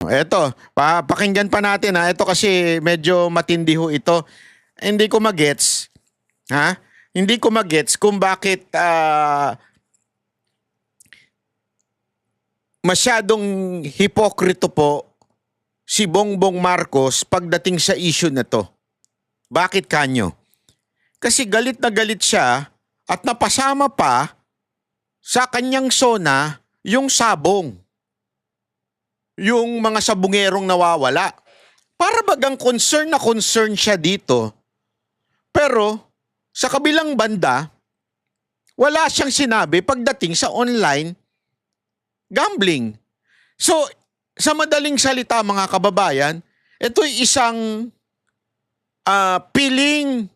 Eto, pakinggan pa natin ha. Ito kasi medyo matindi ho ito. Hindi ko magets, ha? Hindi ko magets kung bakit masyadong hipokrito po si Bongbong Marcos pagdating sa issue na to. Bakit kanyo? Kasi galit na galit siya at napasama pa sa kanyang sona yung sabong. Yung mga sabungerong nawawala. Para bagang concern na concern siya dito. Pero sa kabilang banda, wala siyang sinabi pagdating sa online gambling. So, sa madaling salita mga kababayan, ito'y isang piling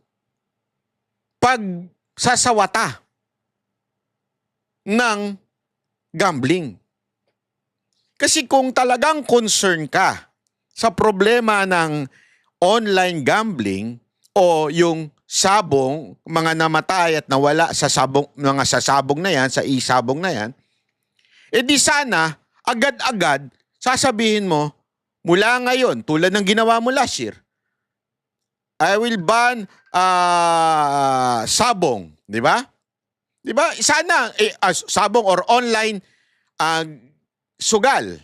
pagsasawata ng gambling. Kasi kung talagang concern ka sa problema ng online gambling o yung sabong, mga namatay at nawala sa sabong, mga sasabong na yan, sa isabong na yan, edi sana agad-agad sasabihin mo, mula ngayon, tulad ng ginawa mo last year, I will ban sabong, di ba? Di ba? Sana sabong or online sugal.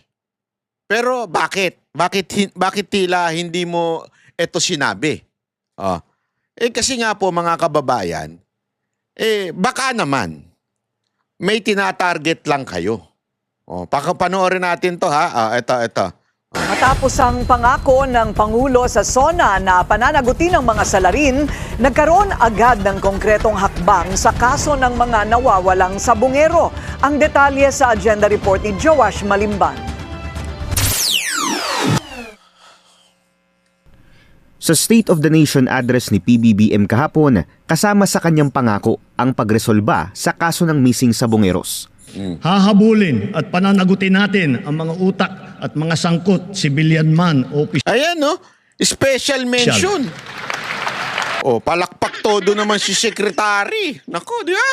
Pero bakit? Bakit tila hindi mo ito sinabi? Kasi nga po mga kababayan, baka naman may tinatarget lang kayo. Panoorin natin to ha. Ito. Matapos ang pangako ng Pangulo sa SONA na pananagutin ng mga salarin, nagkaroon agad ng konkretong hakbang sa kaso ng mga nawawalang sabungero. Ang detalye sa agenda report ni Joash Malimban. Sa State of the Nation address ni PBBM kahapon, kasama sa kanyang pangako ang pagresolba sa kaso ng missing sabungeros. Hahabulin at pananagutin natin ang mga utak at mga sangkot, civilian man o opisyal. Ayan no, special mention. Palakpak todo naman si Secretary. Nako, di ba?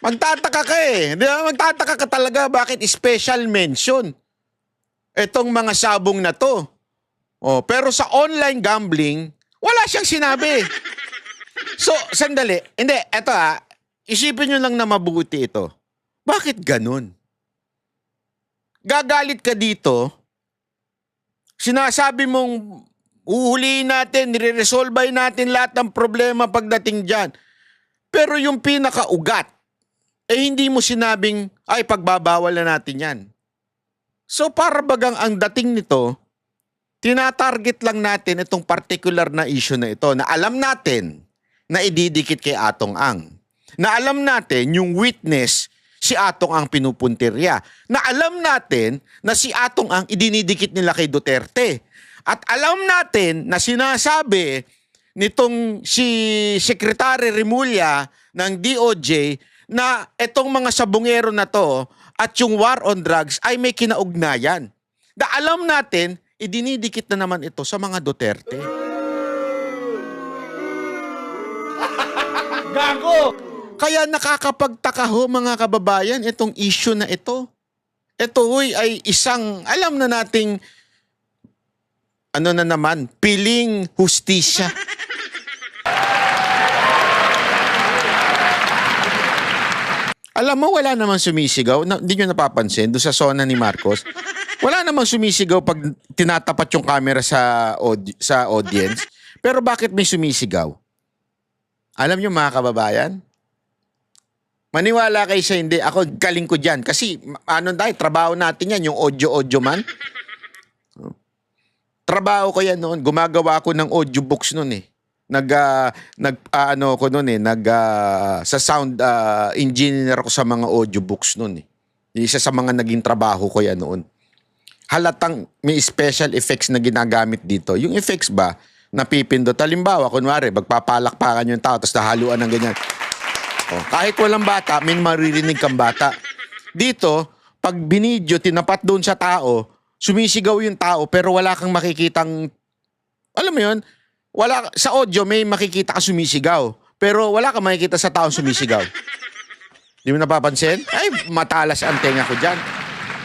Magtataka ka di ba? Magtataka ka talaga bakit special mention etong mga sabong na to. Pero sa online gambling, wala siyang sinabi. So, sandali. Hindi, eto isipin nyo lang na mabuti ito. Bakit ganun? Gagalit ka dito, sinasabi mong uhulihin natin, nire-resolve natin lahat ng problema pagdating dyan. Pero yung pinakaugat, hindi mo sinabing, pagbabawal na natin yan. So para bagang ang dating nito, tinatarget lang natin itong particular na issue na ito na alam natin na ididikit kay Atong Ang. Na alam natin yung witness si Atong Ang pinupuntirya. Na alam natin na si Atong Ang idinidikit nila kay Duterte. At alam natin na sinasabi nitong si Secretary Remulla ng DOJ na itong mga sabungero na to at yung war on drugs ay may kinaugnayan. Na alam natin, idinidikit na naman ito sa mga Duterte. Gago! Kaya nakakapagtaka ho mga kababayan itong issue na ito. Ito hoy ay isang, alam na nating, piling hustisya. Alam mo, wala namang sumisigaw. Hindi nyo napapansin, doon sa SONA ni Marcos, wala namang sumisigaw pag tinatapat yung camera sa audience. Pero bakit may sumisigaw? Alam nyo mga kababayan? Maniwala kayo sa hindi, ako galing ko dyan. Kasi trabaho natin yan, yung audio man. Trabaho ko yan noon. Gumagawa ako ng audiobooks noon sa sound engineer ako sa mga audiobooks noon . Isa sa mga naging trabaho ko yan noon. Halatang may special effects na ginagamit dito. Yung effects ba, napipindot. Halimbawa, kunwari, magpapalakpakan yung tao, tapos nahaluan ng ganyan. Kahit walang bata, may maririnig kang bata. Dito, pag binidyo, tinapat doon sa tao, sumisigaw yung tao, pero wala kang makikitang, alam mo yun, sa audio may makikita ka sumisigaw, pero wala kang makikita sa tao sumisigaw. Di mo napapansin? Ay, matalas ang tenga ko dyan.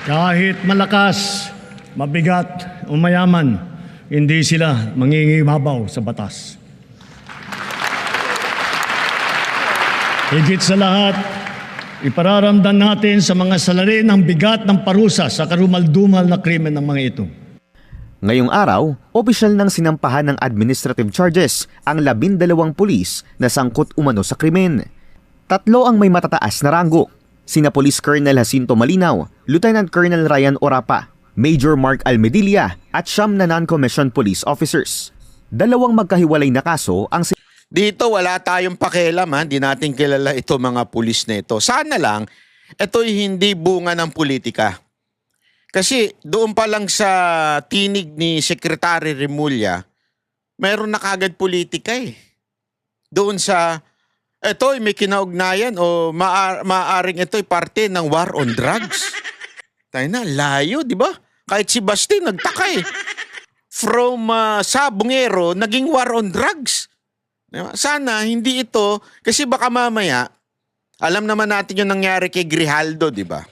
Kahit malakas, mabigat o mayaman, hindi sila mangingibabaw sa batas. Higit sa lahat, ipararamdam natin sa mga salarin ang bigat ng parusa sa karumal-dumal na krimen ng mga ito. Ngayong araw, opisyal nang sinampahan ng administrative charges ang 12 pulis na sangkot umano sa krimen. 3 ang may matataas na ranggo, sina Police Colonel Jacinto Malinaw, Lieutenant Colonel Ryan Orapa, Major Mark Almedilla at 9 na non-commissioned police officers. 2 magkahiwalay na kaso ang Dito wala tayong pakialam, ha? Hindi natin kilala ito mga pulis na ito. Sana lang, ito'y hindi bunga ng politika. Kasi doon pa lang sa tinig ni Secretary Remulla, mayroon na kagad politika eh. Doon sa, ito'y may kinaugnayan o maaaring ito'y parte ng war on drugs. Tayo na, layo, di ba? Kahit si Basti nagtaka eh. From sabungero, naging war on drugs. Diba? Sana hindi ito, kasi baka mamaya, alam naman natin yung nangyari kay Grijaldo, di ba?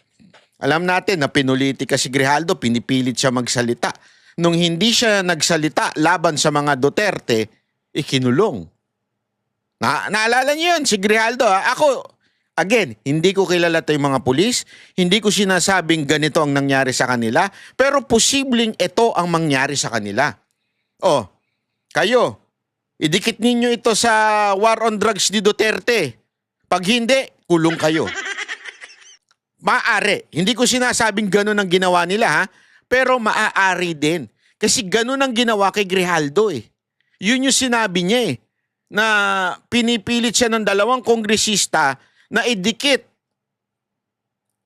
Alam natin na pinulitika si Grijaldo, pinipilit siya magsalita. Nung hindi siya nagsalita laban sa mga Duterte, ikinulong. Naalala niyo yun, si Grijaldo. Ako, again, hindi ko kilala ito yung mga pulis, hindi ko sinasabing ganito ang nangyari sa kanila, pero posibleng ito ang mangyari sa kanila. Oh, kayo, idikit ninyo ito sa war on drugs ni Duterte. Pag hindi, kulong kayo. Maaari. Hindi ko sinasabing ganun ang ginawa nila, ha? Pero maaari din. Kasi ganun ang ginawa kay Grijaldo eh. Yun yung sinabi niya eh. Na pinipilit siya ng 2 kongresista na idikit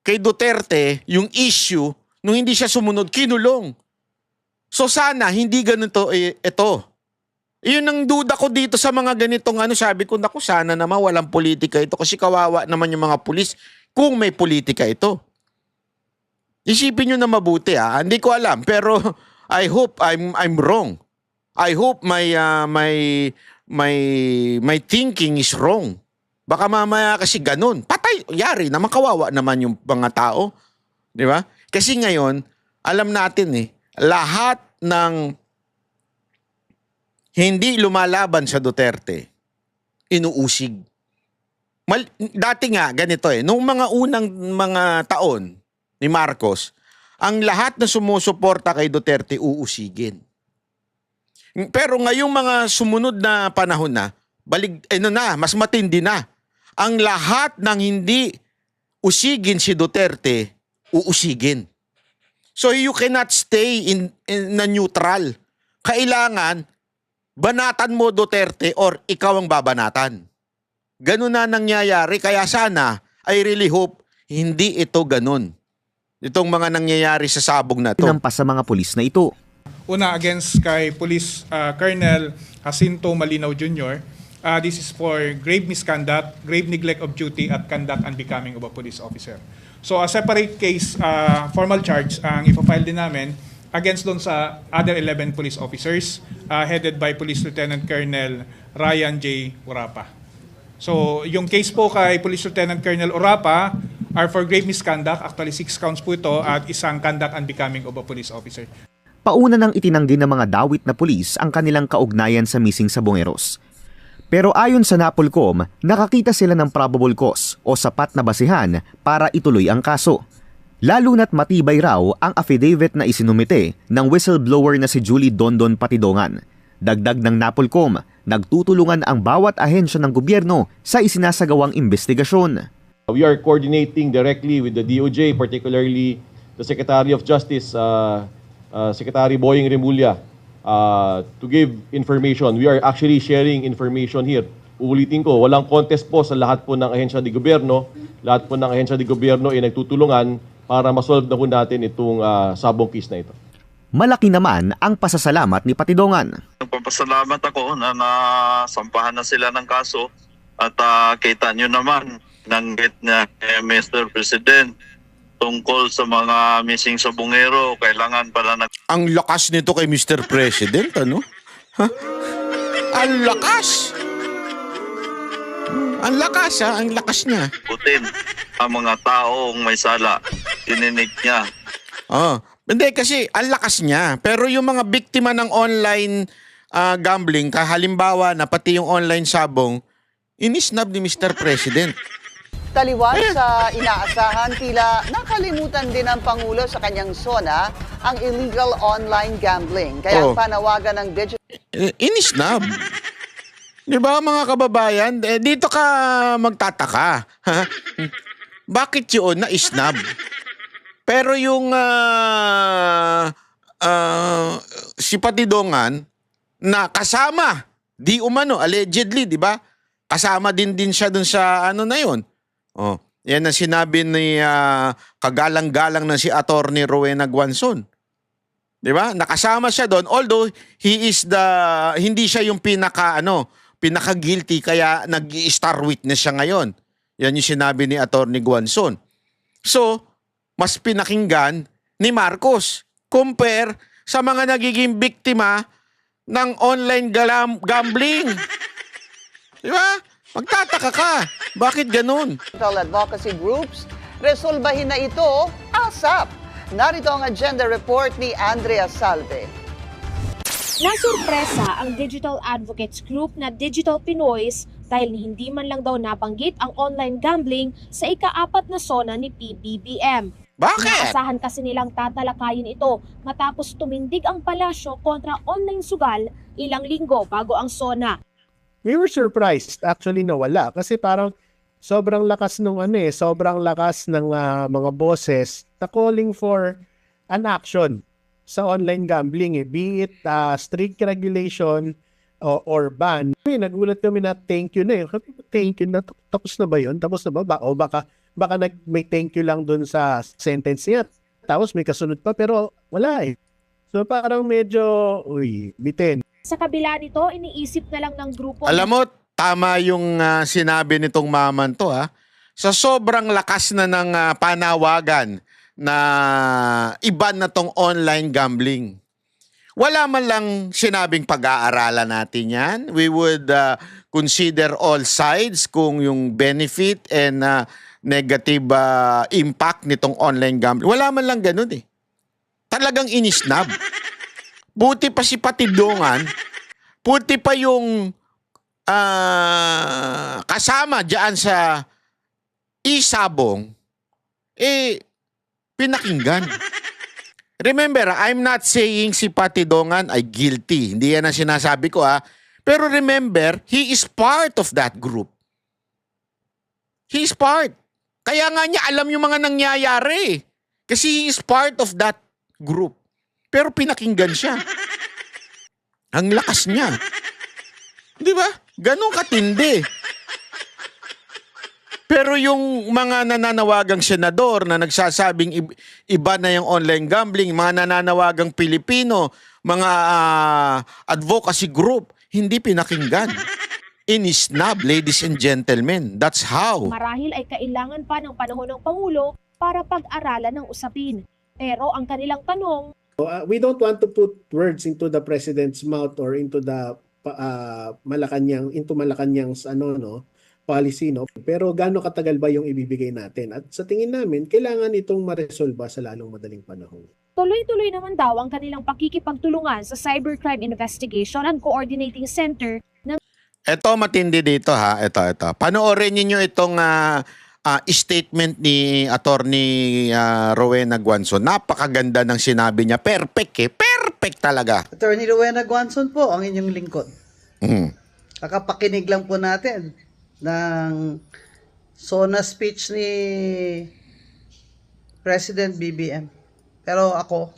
kay Duterte yung issue nung hindi siya sumunod, kinulong. So sana hindi ganun to ito. Yun ang duda ko dito sa mga ganitong sabi ko, naku, sana naman walang politika ito kasi kawawa naman yung mga pulis kung may politika ito. Isipin nyo na mabuti hindi ko alam pero I hope I'm wrong. I hope my thinking is wrong. Baka mamaya kasi ganun. Patay, yari naman, kawawa naman yung mga tao. Di ba? Kasi ngayon, alam natin lahat ng hindi lumalaban sa Duterte, inuusig. Dati nga, ganito nung mga unang mga taon ni Marcos, ang lahat na sumusuporta kay Duterte uusigin. Pero ngayong mga sumunod na panahon na, mas matindi na. Ang lahat ng hindi usigin si Duterte, uusigin. So you cannot stay na neutral. Kailangan, banatan mo Duterte or ikaw ang babanatan. Ganun na nangyayari, kaya sana, I really hope, hindi ito ganun. Itong mga nangyayari sa sabog na to. tinampas sa mga pulis na ito. Una, against kay Police Colonel Jacinto Malinaw Jr., this is for grave misconduct, grave neglect of duty at conduct unbecoming of a police officer. So a separate case, formal charge, ang ipafile din namin against doon sa other 11 police officers headed by Police Lieutenant Colonel Ryan J. Orapa. So yung case po kay Police Lieutenant Colonel Orapa are for grave misconduct, actually 6 counts po ito at isang conduct unbecoming of a police officer. Pauna nang itinanggi ng mga dawit na pulis ang kanilang kaugnayan sa missing Sabongeros. Pero ayon sa Napolcom, nakakita sila ng probable cause o sapat na basihan para ituloy ang kaso. Lalo na't matibay raw ang affidavit na isinumite ng whistleblower na si Julie Dondon Patidongan. Dagdag ng Napolcom, nagtutulungan ang bawat ahensya ng gobyerno sa isinasagawang investigasyon. We are coordinating directly with the DOJ, particularly the Secretary of Justice, Secretary Boying Remulla, to give information. We are actually sharing information here. Uulitin ko, walang contest po sa lahat po ng ahensya ng gobyerno. Lahat po ng ahensya ng gobyerno ay nagtutulungan para masolve na po natin itong sabong case na ito. Malaki naman ang pasasalamat ni Patidongan. Nagpapasalamat ako na nasampahan na sila ng kaso at kita nyo naman nanggit niya kay Mr. President tungkol sa mga missing Sabongero. Kailangan pala Ang lakas nito kay Mr. President, ano? Ha? Ang lakas! Ang lakas, ha? Ang lakas niya. putin ang mga taong may sala. Dininig niya Hindi kasi ang lakas niya. Pero yung mga biktima ng online gambling, halimbawa na pati yung online sabong, inisnab ni Mr. President. Taliwas sa inaasahan, tila nakalimutan din ng Pangulo sa kanyang SONA ang illegal online gambling. Kaya ang panawagan ng digital Inisnab. Di ba mga kababayan? Dito ka magtataka. Ha? Bakit yun na isnab? Pero yung si Patidongan na kasama, di umano, allegedly, di ba? Kasama din siya dun sa ano na yun. Oh, yan ang sinabi ni kagalang-galang na si Attorney Rowena Guanzon. 'Di ba? Nakasama siya doon although hindi siya yung pinaka-guilty kaya nag-i-star witness siya ngayon. Yan yung sinabi ni Attorney Guanzon. So, mas pinakinggan ni Marcos compare sa mga nagiging biktima ng online gambling. 'Di ba? Magtataka ka. Bakit ganun? advocacy groups, resolbahin na ito ASAP. Narito ang agenda report ni Andrea Salve. Nasurpresa ang Digital Advocates Group na Digital Pinoys dahil hindi man lang daw nabanggit ang online gambling sa ika-4 na SONA ni PBBM. Bakit? Inaasahan kasi nilang tatalakayin ito matapos tumindig ang palasyo kontra online sugal ilang linggo bago ang SONA. We were surprised actually na wala kasi parang sobrang lakas sobrang lakas ng mga bosses na calling for an action sa online gambling be it strict regulation or ban. Nagulat kami na thank you na thank you na, tapos na ba yun? Tapos na ba? O baka may thank you lang dun sa sentence niya. Tapos may kasunod pa pero wala So parang medyo, bitin. Sa kabila nito, iniisip na lang ng grupo. Alam mo, tama yung sinabi nitong maman to Sa sobrang lakas na ng panawagan na iban na tong online gambling. Wala man lang sinabing pag-aaralan natin yan. We would consider all sides kung yung benefit and negative impact nitong online gambling. Wala man lang ganun Talagang inisnab. Buti pa si Patidongan, buti pa yung kasama dyan sa isabong, pinakinggan. Remember, I'm not saying si Patidongan ay guilty. Hindi yan ang sinasabi ko Pero remember, he is part of that group. He is part. Kaya nga niya alam yung mga nangyayari. Kasi he is part of that group. Pero pinakinggan siya. Ang lakas niya. Di ba? Ganun katindi. Pero yung mga nananawagang senador na nagsasabing iba na yung online gambling, mga nananawagang Pilipino, mga advocacy group, hindi pinakinggan. Inisnab, ladies and gentlemen. That's how. Marahil ay kailangan pa ng panahon ng Pangulo para pag-aralan ng usapin. Pero ang kanilang tanong, we don't want to put words into the president's mouth or into the Malacanang's policy pero gaano katagal ba yung ibibigay natin at sa tingin namin kailangan itong maresolba sa lalong madaling panahon. tuloy-tuloy naman daw ang kanilang pakikipagtulungan sa Cybercrime Investigation and Coordinating Center ng Ito matindi dito Ito. Panoorin niyo itong statement ni Attorney Rowena Guanzon. Napakaganda ng sinabi niya. Perfect Perfect talaga. Attorney Rowena Guanzon po, ang inyong lingkod. Mm. Kakapakinig lang po natin ng SONA speech ni President BBM. Pero ako,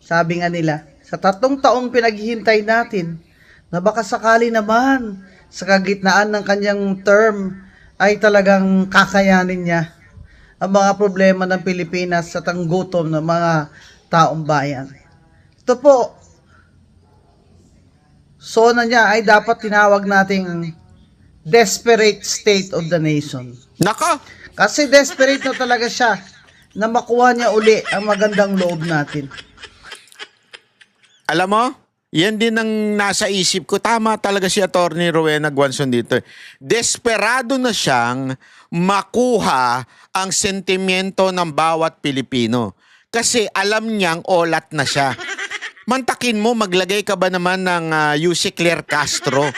sabi nga nila, sa 3 taong pinaghihintay natin, na baka sakali naman sa kagitnaan ng kanyang term ay talagang kakayanin niya ang mga problema ng Pilipinas sa tanggutom ng mga taong bayan. Ito po, SONA niya ay dapat tinawag nating desperate state of the nation. Naka! Kasi desperate na talaga siya na makuha niya uli ang magandang loob natin. Alam mo, yan din ang nasa isip ko. Tama talaga si Attorney Rowena Guanzon dito. Desperado na siyang makuha ang sentimiento ng bawat Pilipino. Kasi alam niyang olat na siya. Mantakin mo, maglagay ka ba naman ng Yusek Claire Castro?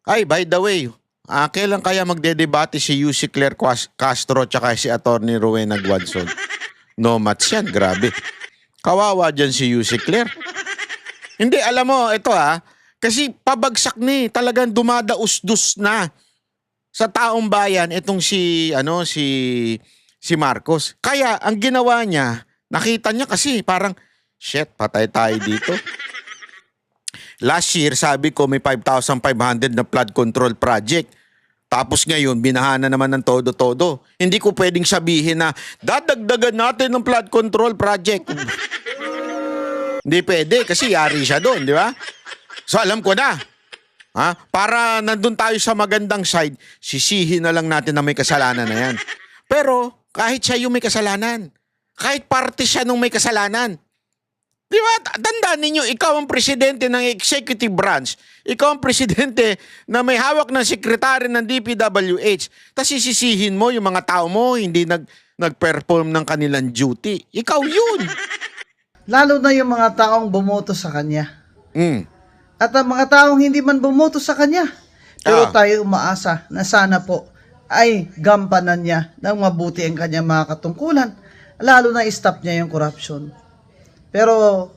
Ay, by the way, kailan kaya magdedebate si Yusek Claire Castro tsaka si Attorney Rowena Guanzon? No match yan, grabe. Kawawa dyan si Yusek Claire. Hindi, alam mo, ito kasi pabagsak ni, talagang dumadausdus na sa taong bayan itong si Marcos. Kaya ang ginawa niya, nakita niya kasi parang, shit, patay tayo dito. Last year, sabi ko may 5,500 na flood control project. Tapos ngayon, binahan na naman ng todo-todo. Hindi ko pwedeng sabihin na dadagdagan natin ng flood control project. Hindi pwede kasi yari siya doon, di ba? So alam ko na. Para nandun tayo sa magandang side, sisihin na lang natin na may kasalanan na yan. Pero kahit siya yung may kasalanan, kahit parte siya nung may kasalanan, di ba? Tandaan ninyo, ikaw ang presidente ng executive branch. Ikaw ang presidente na may hawak ng sekretary ng DPWH. Tapos sisisihin mo yung mga tao mo, hindi nag-perform ng kanilang duty. Ikaw yun. Lalo na yung mga taong bumoto sa kanya. At ang mga taong hindi man bumoto sa kanya. Pero tayo umaasa na sana po ay gampanan niya ng mabuti ang kanyang mga katungkulan. Lalo na stop niya yung corruption. Pero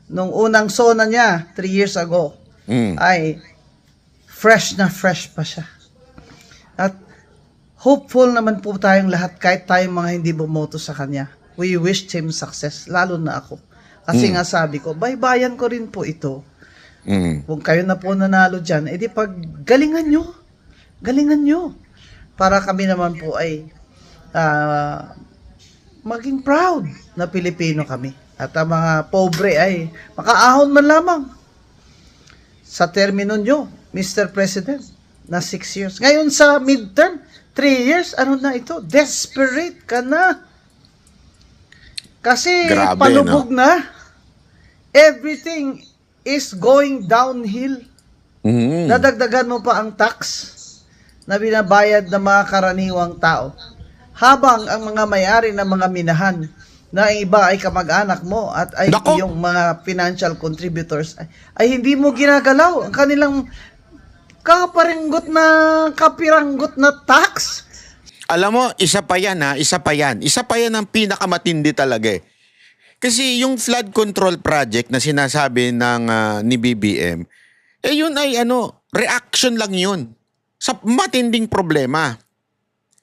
nung unang SONA niya, 3 years ago, ay fresh na fresh pa siya. At hopeful naman po tayong lahat kahit tayong mga hindi bumoto sa kanya. We wished him success, lalo na ako. Kasi nga sabi ko, baybayan ko rin po ito. Kung kayo na po nanalo dyan, edi pag galingan nyo. Para kami naman po ay maging proud na Pilipino kami. At ang mga pobre ay makaahon man lamang sa termino nyo, Mr. President, na 6 years. Ngayon sa midterm, 3 years, ano na ito? Desperate ka na. Kasi grabe, palubog na. Everything is going downhill. Nadagdagan mo pa ang tax na binabayad ng mga karaniwang tao. Habang ang mga may-ari ng mga minahan na iba ay kamag-anak mo at ay yung mga financial contributors ay hindi mo ginagalaw ang kanilang kapiranggot na tax. Alam mo, isa pa yan. Isa pa yan ang pinakamatindi talaga eh. Kasi yung flood control project na sinasabi ng ni BBM, yun ay reaction lang yun sa matinding problema.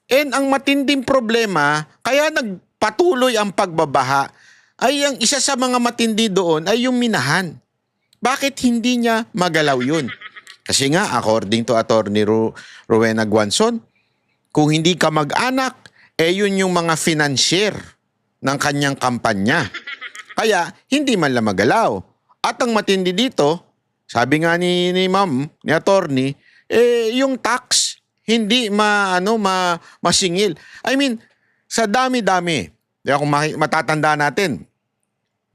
And ang matinding problema, kaya nagpatuloy ang pagbabaha, ay ang isa sa mga matindi doon ay yung minahan. Bakit hindi niya magalaw yun? Kasi nga, according to Attorney Rowena Guanzon, kung hindi ka mag-anak, yun yung mga financier ng kanyang kampanya. Kaya, hindi man lang magalaw. At ang matindi dito, sabi nga ni ma'am, ni attorney, yung tax, hindi masingil. I mean, sa dami-dami, kung matatanda natin,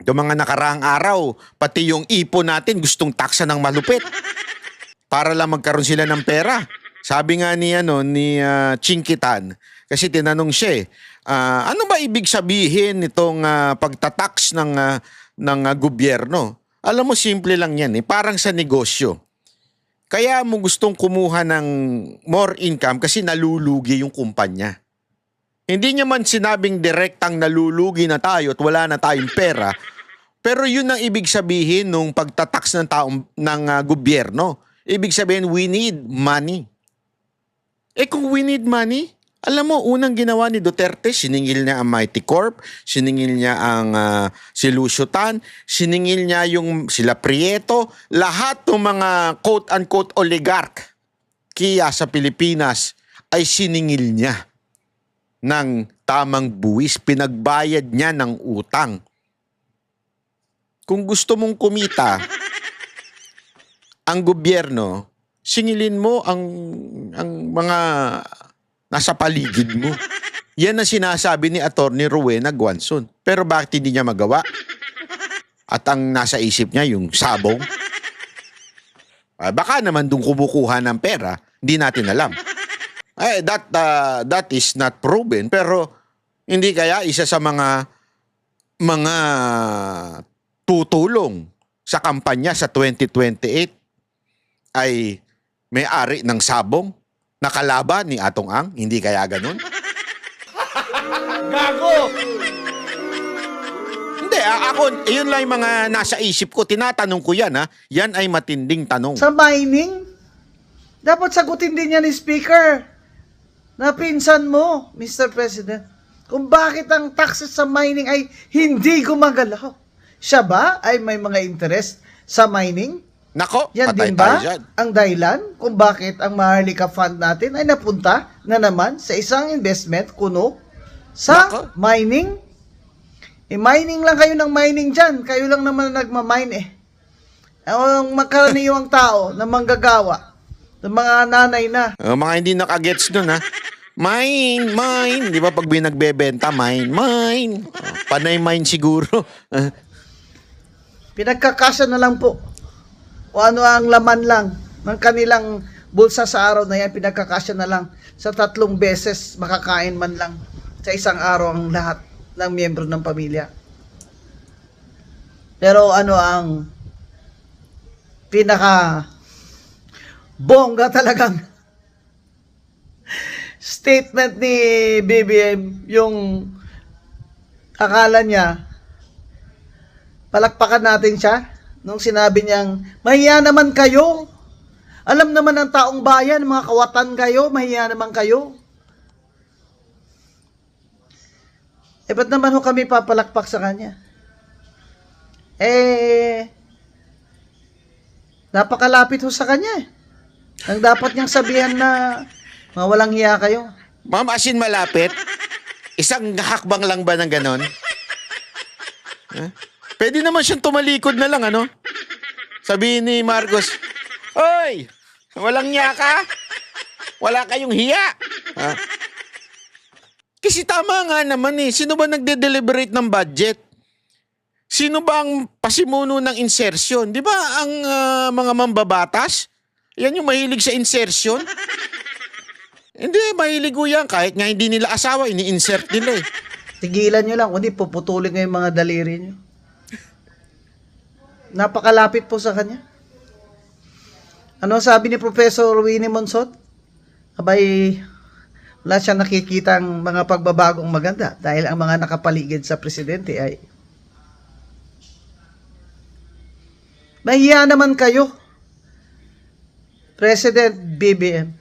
yung mga nakaraang araw, pati yung ipon natin, gustong taksa ng malupit. Para lang magkaroon sila ng pera. Sabi nga ni Chinkitan, kasi tinanong siya ano ba ibig sabihin nitong pagtatax ng gobyerno? Alam mo, simple lang yan parang sa negosyo. Kaya mo gustong kumuha ng more income kasi nalulugi yung kumpanya. Hindi niya man sinabing direktang nalulugi na tayo at wala na tayong pera, pero yun ang ibig sabihin nung pagtatax ng gobyerno. Ibig sabihin, we need money. Kung we need money, alam mo, unang ginawa ni Duterte, siningil niya ang Mighty Corp, siningil niya ang si Lucio Tan, siningil niya yung sila Prieto, lahat ng mga quote-unquote oligarch kaya sa Pilipinas ay siningil niya ng tamang buwis, pinagbayad niya ng utang. Kung gusto mong kumita, ang gobyerno, singilin mo ang mga nasa paligid mo. Yan ang sinasabi ni Attorney Rowena Guanzon. Pero bakit hindi niya magawa? At ang nasa isip niya yung sabong. Baka naman doon kumukuha ng pera, hindi natin alam. That is not proven. Pero hindi kaya isa sa mga mga tutulong sa kampanya sa 2028 ay may-ari ng sabong na kalaban ni Atong Ang? Hindi kaya ganun? Gago! Hindi, ako, yun lang yung mga nasa isip ko. Tinatanong ko yan, ha? Yan ay matinding tanong. Sa mining, dapat sagutin din yan ni Speaker na pinsan mo, Mr. President, kung bakit ang taxes sa mining ay hindi gumagalaw. Siya ba ay may mga interest sa mining? Nako, Yan patay din ba tayo dyan. ang dahilan kung bakit ang Maharlika Fund natin ay napunta na naman sa isang investment kuno sa Nako. mining? Mining lang kayo ng mining dyan. Kayo lang naman nagmamine eh. Ang makaraniwang tao na manggagawa, ng mga nanay na, Mga hindi nakagets dun, ha? Mine. Di ba pag binagbebenta, mine. Panay mine siguro. pinagkakasya na lang po. O ano ang laman lang ng kanilang bulsa sa araw na yan, pinagkakasya na lang sa 3 beses makakain man lang sa isang araw ang lahat ng miyembro ng pamilya. Pero ano ang pinaka bongga talagang statement ni BBM, yung akala niya palakpakan natin siya nung sinabi niyang mahiya naman kayo, alam naman ng taong bayan, mga kawatan kayo, mahiya naman kayo. Ba't naman ho kami papalakpak sa kanya? Napakalapit ho sa kanya. Ang dapat niyang sabihan na mawalang hiya kayo. Ma'am, asin malapit? Isang hakbang lang ba ng ganon? Pwede naman siyang tumalikod na lang, ano? Sabihin ni Marcos, "Oy, walang hiya ka? Wala kayong hiya." Kasi tama nga naman eh. Sino ba nagde-deliberate ng budget? Sino ba ang pasimuno ng insertion? Di ba ang mga mambabatas? Yan yung mahilig sa insertion. Hindi, mahilig ko yan. Kahit nga hindi nila asawa, ini-insert nila eh. Tigilan nyo lang, kundi puputulin ngayon mga daliri nyo. Napakalapit po sa kanya. Ano sabi ni Professor Winnie Monsot? Abay, wala siyang nakikitang mga pagbabagong maganda dahil ang mga nakapaligid sa presidente ay mahiya naman kayo, President BBM.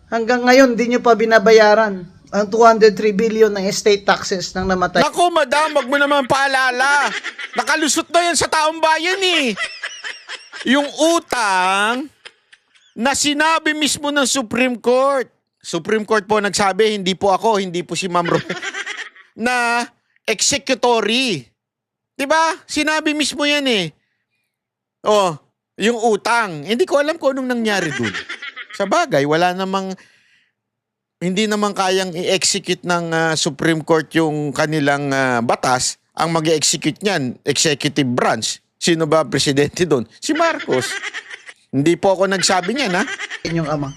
Hanggang ngayon, di nyo pa binabayaran ang 203 billion ng estate taxes ng namatay. Naku, madam, wag mo naman paalala. Nakalusot na yan sa taong bayan eh. Yung utang na sinabi mismo ng Supreme Court. Supreme Court po nagsabi, hindi po ako, hindi po si Ma'am Ro, na executory. Diba? Sinabi mismo yan eh. Oh, yung utang. Hindi ko alam kung anong nangyari dun. Sa bagay, hindi naman kayang i-execute ng Supreme Court yung kanilang batas. Ang mag-execute niyan, executive branch. Sino ba presidente doon? Si Marcos. Hindi po ako nagsabi niyan, ha? Inyong ama.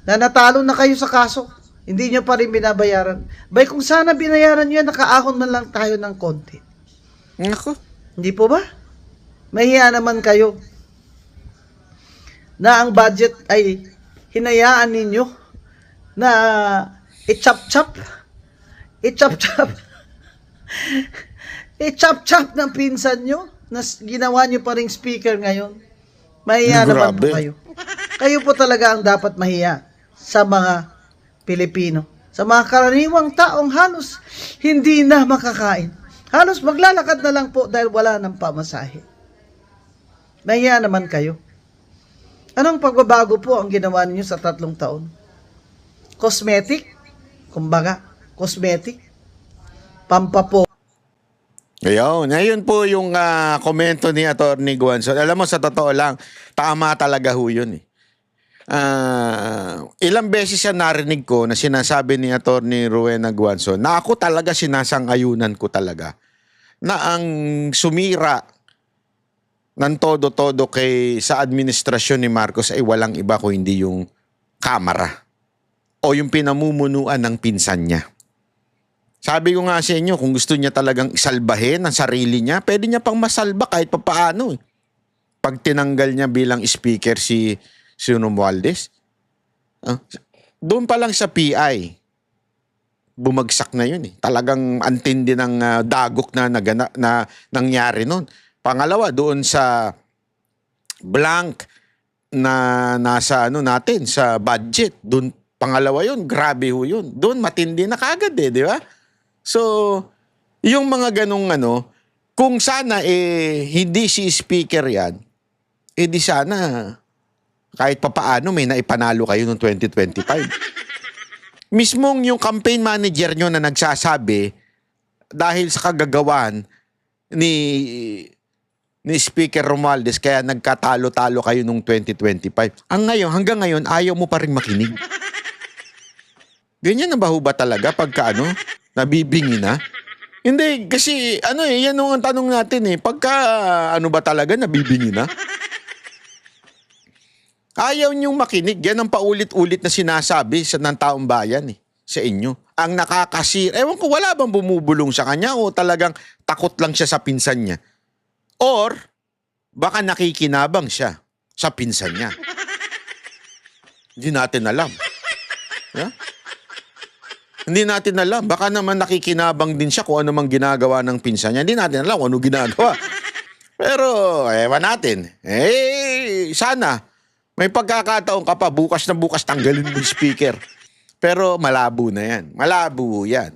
Na natalo na kayo sa kaso, hindi nyo pa rin binabayaran. Bay, kung sana binayaran nyo yan, nakaahon man lang tayo ng konti. Naku. Hindi po ba? Mahiya naman kayo na ang budget ay hinayaan ninyo na i-chop-chop ng pinsan nyo na ginawa nyo pa ring speaker ngayon. Mahiya naman po kayo. Kayo po talaga ang dapat mahiya sa mga Pilipino. Sa mga karaniwang taong halos hindi na makakain. Halos maglalakad na lang po dahil wala ng pamasahe. Mahiya naman kayo. Anong pagbabago po ang ginawa ninyo sa 3 taon? Cosmetic? Kumbaga, cosmetic? Pampapo. Ayun po yung komento ni Atty. Guanzon. Alam mo, sa totoo lang, tama talaga ho yun eh. Ilang beses siya narinig ko na sinasabi ni Atty. Rowena Guanzon na ako talaga sinasang-ayunan ko talaga na ang sumira ng todo-todo sa administrasyon ni Marcos ay walang iba kung hindi yung Kamara o yung pinamumunuan ng pinsan niya. Sabi ko nga sa inyo, kung gusto niya talagang isalbahin ang sarili niya, pwede niya pang masalba kahit papaano. Pag tinanggal niya bilang speaker si Romualdez. Doon pa lang sa PI, bumagsak na yun eh. Talagang antindi ng dagok na nangyari nun. Pangalawa, doon sa blank na nasa natin, sa budget. Doon, pangalawa yun, grabe ho yun. Doon matindi na kagad eh, di ba? So, yung mga ganong kung sana hindi si speaker yan, di sana kahit papaano may naipanalo kayo noong 2025. Mismong yung campaign manager nyo na nagsasabi dahil sa kagagawan ni Speaker Romualdez kaya nagkatalo-talo kayo noong 2025. Hanggang ngayon, ayaw mo pa rin makinig. Ganyan na ba ho ba talaga pagka nabibingi na? Hindi, kasi yan ang tanong natin eh. Pagka ba talaga nabibingi na? Ayaw niyong makinig. Yan ang paulit-ulit na sinasabi ng taong bayan sa inyo. Ang nakakasir. Ewan ko, wala bang bumubulong sa kanya o talagang takot lang siya sa pinsan niya? Or baka nakikinabang siya sa pinsan niya. Hindi natin alam. Yeah? Hindi natin alam. Baka naman nakikinabang din siya kung ano mang ginagawa ng pinsan niya. Hindi natin alam kung ano ginagawa. Pero, ewan natin. Sana. May pagkakataon ka pa, bukas na bukas tanggalin mo yung speaker. Pero malabo na yan. Malabo yan.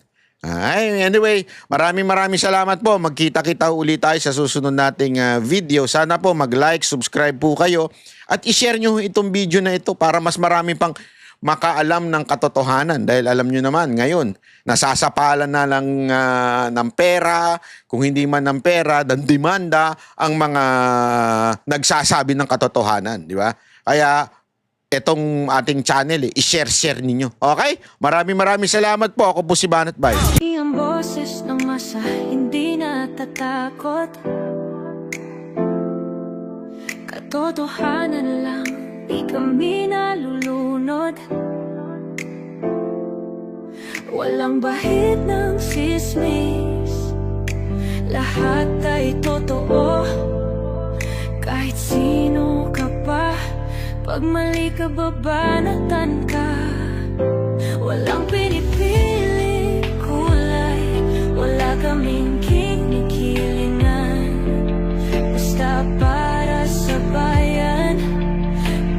Anyway, maraming salamat po. Magkita-kita ulit tayo sa susunod nating video. Sana po mag-like, subscribe po kayo. At i-share nyo itong video na ito para mas marami pang makaalam ng katotohanan. Dahil alam nyo naman, ngayon, nasasapalan na lang ng pera, kung hindi man ng pera, ng demanda, ang mga nagsasabi ng katotohanan. Di ba? Kaya, itong ating channel, i-share ninyo. Okay? Maraming salamat po. Ako po si Banat Bay. Ang boses ng masa, hindi natatakot. Katotohanan lang, di kami nalulunod. Walang bahid ng sismis, lahat ay totoo. Kahit sino ka pa, pag mali ka, babanatan ka. Walang pinipili kulay, wala kaming kinikilingan. Basta para sa bayan,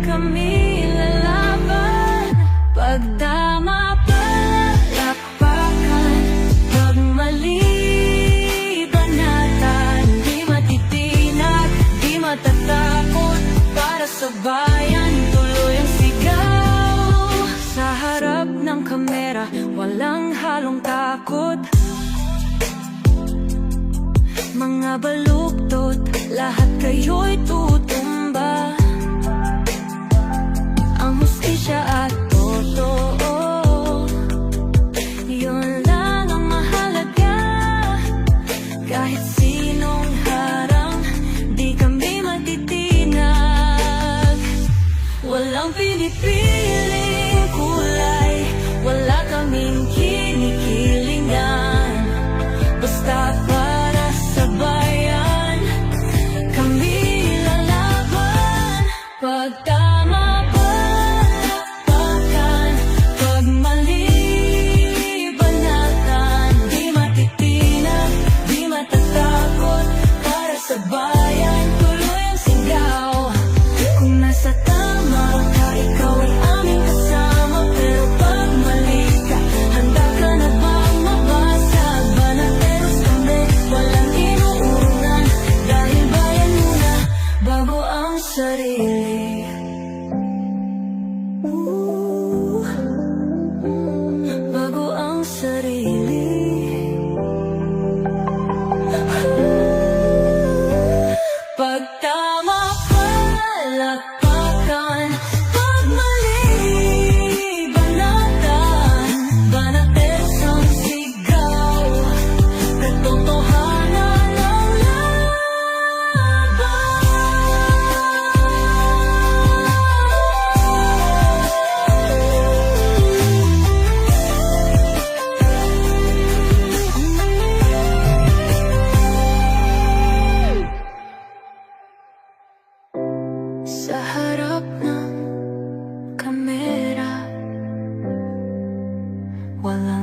kami lalaban. Pagdama palakpakan, pag mali banatan. Di matitinag, di matatakot, para sa bayan tuloy ang sigaw. Sa harap ng kamera, walang halong takot. Mga baluktot, lahat kayo'y tutumba. Ang hustisya at totoo, yun lang ang mahalaga. Kahit sinong harang, di kami matitinag. Walang pinipiling kulay, wala kaming kinikilingan. Basta para sa bayan, kami lalaban. Pagtama palakpakan, pag mali banatan. Di matitinag, di matatakot, para sa bayan tuloy ang sigaw. Kung nasa tama ka, ikaw ay aming kasama. Pero pag mali ka, handa sa harap ng kamera. Walang